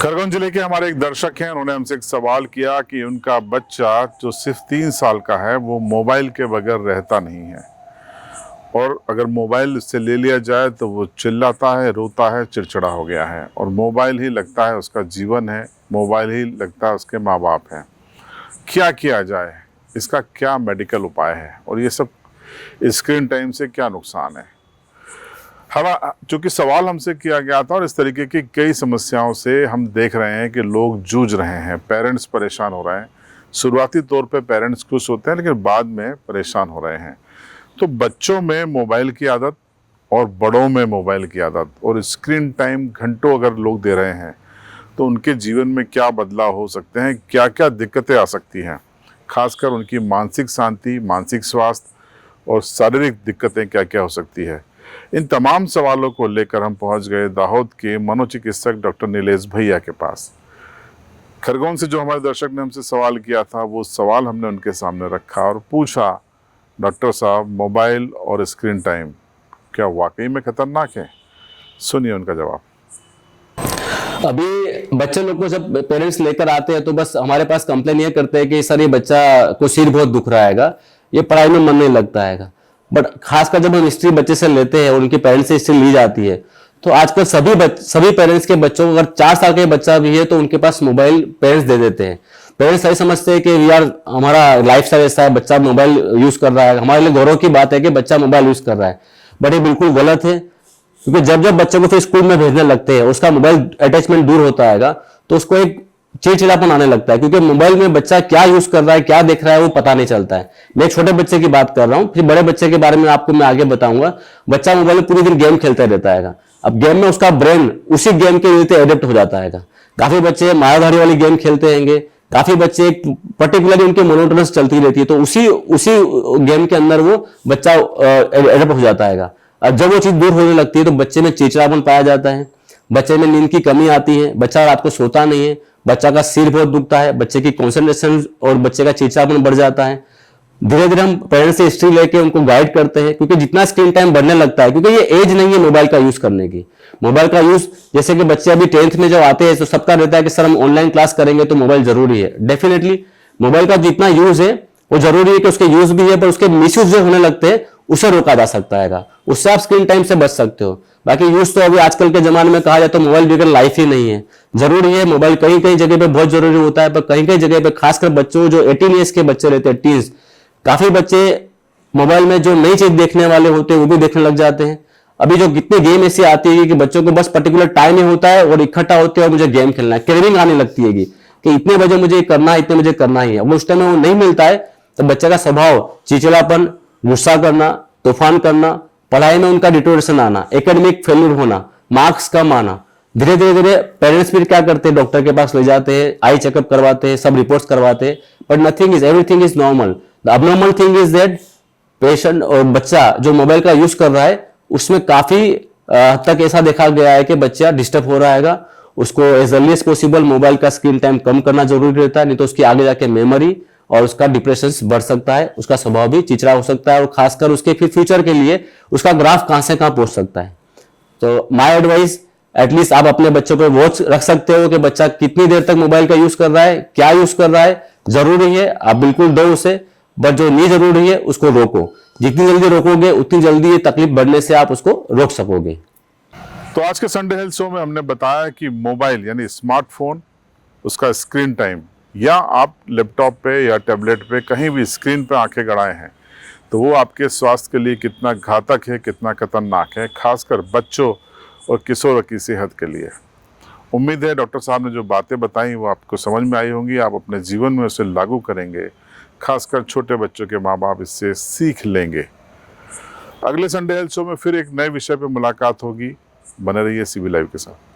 खरगोन जिले के हमारे एक दर्शक हैं, उन्होंने हमसे एक सवाल किया कि उनका बच्चा जो सिर्फ 3 साल का है वो मोबाइल के बगैर रहता नहीं है और अगर मोबाइल उससे ले लिया जाए तो वो चिल्लाता है, रोता है, चिड़चिड़ा हो गया है और मोबाइल ही लगता है उसका जीवन है, मोबाइल ही लगता है उसके माँ बाप हैं। क्या किया जाए, इसका क्या मेडिकल उपाय है और ये सब स्क्रीन टाइम से क्या नुकसान है? चूँकि सवाल हमसे किया गया था और इस तरीके की कई समस्याओं से हम देख रहे हैं कि लोग जूझ रहे हैं, पेरेंट्स परेशान हो रहे हैं। शुरुआती तौर पे पेरेंट्स खुश होते हैं लेकिन बाद में परेशान हो रहे हैं। तो बच्चों में मोबाइल की आदत और बड़ों में मोबाइल की आदत और स्क्रीन टाइम घंटों अगर लोग दे रहे हैं तो उनके जीवन में क्या बदलाव हो सकते हैं, क्या क्या दिक्कतें आ सकती हैं, खासकर उनकी मानसिक शांति, मानसिक स्वास्थ्य और शारीरिक दिक्कतें क्या क्या हो सकती है। इन तमाम सवालों को लेकर हम पहुंच गए दाहोद के मनोचिकित्सक डॉक्टर नीलेश भैया के पास। खरगोन से जो हमारे दर्शक ने हमसे सवाल किया था वो सवाल हमने उनके सामने रखा और पूछा, डॉक्टर साहब मोबाइल और स्क्रीन टाइम क्या वाकई में खतरनाक है? सुनिए उनका जवाब। अभी बच्चे लोग को जब पेरेंट्स लेकर आते हैं तो बस हमारे पास कंप्लेन ये करते हैं कि सर ये बच्चा को सिर बहुत दुख रहा है, ये पढ़ाई में मन नहीं लगता है। बट खासकर जब हम हिस्ट्री बच्चे से लेते हैं और उनके पेरेंट्स से हिस्ट्री ली जाती है तो आजकल सभी पेरेंट्स के बच्चों को, अगर 4 साल का बच्चा भी है तो उनके पास मोबाइल पेरेंट्स दे देते हैं। पेरेंट्स सही समझते हैं कि यार हमारा लाइफस्टाइल ऐसा है, बच्चा मोबाइल यूज कर रहा है, हमारे लिए गौरव की बात है कि बच्चा मोबाइल यूज कर रहा है। बट ये बिल्कुल गलत है, क्योंकि जब जब बच्चे को फिर स्कूल में भेजने लगते हैं, उसका मोबाइल अटैचमेंट दूर होता है तो उसको एक चिड़चिड़ापन आने लगता है, क्योंकि मोबाइल में बच्चा क्या यूज कर रहा है, क्या देख रहा है वो पता नहीं चलता है। मैं एक छोटे बच्चे की बात कर रहा हूँ, फिर बड़े बच्चे के बारे में आपको मैं आगे बताऊंगा। बच्चा मोबाइल में पूरी दिन गेम खेलता रहता है। अब गेम में उसका ब्रेन उसी गेम के लिए एडेप्ट हो जाता है। काफी बच्चे माराधारी वाली गेम खेलते हैं, काफी बच्चे पर्टिकुलरली उनकी मोनोटोनस चलती रहती है, तो उसी गेम के अंदर वो बच्चा एडेप्ट हो जाता है। अब जब वो चीज दूर होने लगती है तो बच्चे में चिड़चिड़ापन पाया जाता है, बच्चे में नींद की कमी आती है, बच्चा रात को सोता नहीं है, बच्चा का सिर बहुत दुखता है, बच्चे की कंसंट्रेशन और बच्चे का चिड़चिड़ापन बढ़ जाता है। धीरे धीरे हम पेरेंट्स से हिस्ट्री लेके उनको गाइड करते हैं, क्योंकि जितना स्क्रीन टाइम बढ़ने लगता है, क्योंकि ये एज नहीं है मोबाइल का यूज करने की। मोबाइल का यूज जैसे कि बच्चे अभी 10th में जब आते हैं तो सबका रहता है कि सर हम ऑनलाइन क्लास करेंगे तो मोबाइल जरूरी है। डेफिनेटली मोबाइल का जितना यूज है वो जरूरी है कि उसके यूज भी है, पर उसके मिसयूज जो होने लगते हैं उसे रोका जा सकता है, उससे आप स्क्रीन टाइम से बच सकते हो। बाकी यूज तो अभी आजकल के जमाने में कहा जाए तो मोबाइल बगैर लाइफ ही नहीं है। जरूरी है मोबाइल, कहीं कहीं जगह पे बहुत जरूरी होता है, पर कहीं कहीं जगह पे खासकर बच्चों जो 18 ईयर्स के बच्चे रहते हैं, टीन्स, काफी बच्चे मोबाइल में जो नई चीज देखने वाले होते हैं वो भी देखने लग जाते हैं। अभी जो कितनी गेम ऐसी आती है कि बच्चों को बस पर्टिकुलर टाइम ही होता है और इकट्ठा होते हैं और मुझे गेम खेलना है, क्रेविंग आने लगती है कि इतने बजे मुझे करना है, इतने बजे करना ही है। वो उस टाइम में वो नहीं मिलता है तो बच्चे का स्वभाव चिड़चिड़ापन, गुस्सा करना, तूफान करना, पढ़ाई में उनका डिटोरेशन आना, एकेडमिक फेल्यूर होना, मार्क्स कम आना। धीरे धीरे धीरे पेरेंट्स फिर क्या करते हैं, डॉक्टर के पास ले जाते हैं, आई चेकअप करवाते हैं, सब रिपोर्ट्स करवाते हैं, but nothing is, everything is normal. The abnormal thing is that patient और बच्चा जो मोबाइल का यूज कर रहा है उसमें काफी हद तक ऐसा देखा गया है कि बच्चा डिस्टर्ब हो रहा है। उसको as early as possible mobile का स्क्रीन टाइम कम करना जरूरी रहता है, नहीं तो उसकी आगे जाके मेमोरी और उसका डिप्रेशन बढ़ सकता है, उसका स्वभाव भी चिड़चिड़ा हो सकता है और खासकर उसके फिर फ्यूचर के लिए उसका ग्राफ कहां से कहां पहुंच सकता है। तो माय एडवाइस, एटलीस्ट आप अपने बच्चों पर वॉच रख सकते हो कि बच्चा कितनी देर तक मोबाइल का यूज कर रहा है, क्या यूज कर रहा है। जरूरी है आप बिल्कुल दो उसे, बट जो नहीं जरूरी है उसको रोको। जितनी जल्दी रोकोगे उतनी जल्दी ये तकलीफ बढ़ने से आप उसको रोक सकोगे। तो आज के संडे हेल्थ शो में हमने बताया कि मोबाइल यानी स्मार्टफोन, उसका स्क्रीन टाइम, या आप लैपटॉप पे या टैबलेट पे कहीं भी स्क्रीन पे आंखें गड़ाए हैं तो वो आपके स्वास्थ्य के लिए कितना घातक है, कितना खतरनाक है, खासकर बच्चों और किशोरों की सेहत के लिए। उम्मीद है डॉक्टर साहब ने जो बातें बताई वो आपको समझ में आई होंगी, आप अपने जीवन में उसे लागू करेंगे, खासकर छोटे बच्चों के माँ बाप इससे सीख लेंगे। अगले संडे हेल्थ शो में फिर एक नए विषय पर मुलाकात होगी। बने रहिए CB लाइव के साथ।